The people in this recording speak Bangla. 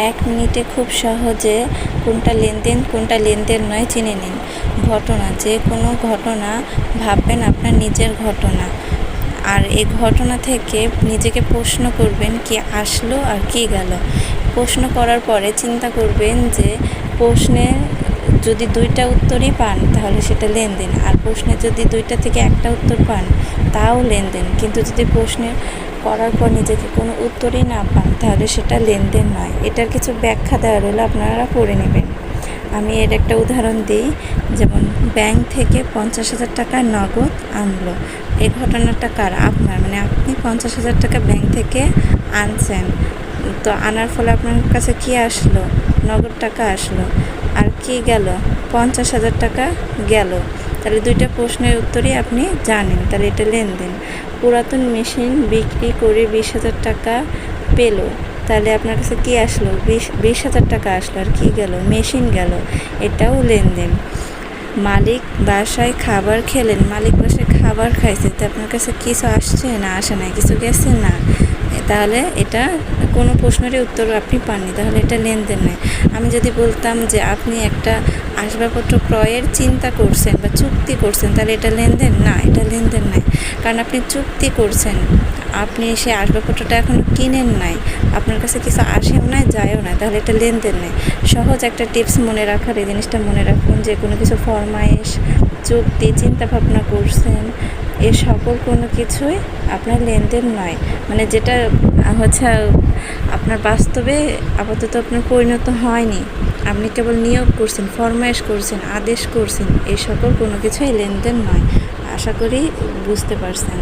1 মিনিটে খুব সহজে কোনটা লেনদেন কোনটা লেনদেন নয় চিনে নিন। ঘটনা, যে কোনো ঘটনা ভাববেন আপনার নিজের ঘটনা, আর এই ঘটনা থেকে নিজেকে প্রশ্ন করবেন কি আসলো আর কি গেল। প্রশ্ন করার পরে চিন্তা করবেন যে প্রশ্নে যদি 2টা উত্তরই পান তাহলে সেটা লেনদেন, আর প্রশ্নে যদি 2টা থেকে একটা উত্তর পান তাও লেনদেন। কিন্তু যদি প্রশ্নের করার পর নিজেকে কোনো উত্তরই না পান তাহলে সেটা লেনদেন নয়। এটার কিছু ব্যাখ্যা দেওয়া রইল, আপনারা পড়ে নেবেন। আমি এর একটা উদাহরণ দিই, যেমন ব্যাংক থেকে 50,000 টাকা নগদ আনলো। এই ঘটনাটা কার? আপনার, মানে আপনি 50,000 টাকা ব্যাংক থেকে আনছেন। তো আনার ফলে আপনার কাছে কি আসলো? নগদ টাকা আসলো। আর কি গেল? 50,000 টাকা গেল। তাহলে 2টা প্রশ্নের উত্তরই আপনি জানেন, তাহলে এটা লেনদেন। পুরাতন মেশিন বিক্রি করে 20,000 টাকা পেল, তাহলে আপনার কাছে কি আসলো? 20,000 টাকা আসলো। আর কি গেল? মেশিন গেল। এটাও লেনদেন। মালিক বাসায় খাবার খেলেন, মালিক বাসায় খাবার খাইছে, তো আপনার কাছে কিছু আসছে না আসে নাই, কিছু গেছে না, তাহলে এটা কোনো প্রশ্নেরই উত্তর আপনি পাননি, তাহলে এটা লেনদেন নয়। আমি যদি বলতাম যে আপনি একটা আসবাবপত্র ক্রয়ের চিন্তা করছেন বা চুক্তি করছেন, তাহলে এটা লেনদেন না, এটা লেনদেন নয়। কারণ আপনি চুক্তি করছেন, আপনি সে আসবাবপত্রটা এখনও কিনেন নাই, আপনার কাছে কিছু আসেও নাই যায়ও না, তাহলে এটা লেনদেন নেই। সহজ একটা টিপস মনে রাখার, এই জিনিসটা মনে রাখুন যে কোনো কিছু ফরমায়েশ, চুক্তি, চিন্তা ভাবনা করছেন, এ সকল কোনো কিছুই আপনার লেনদেন নয়। মানে যেটা হচ্ছে আপনার বাস্তবে আপাতত আপনার পরিণত হয়নি, আপনি কেবল নিয়োগ করছেন, ফরমায়েশ করছেন, আদেশ করছেন, এই সকল কোনো কিছুই লেনদেন নয়। আশা করি বুঝতে পারছেন।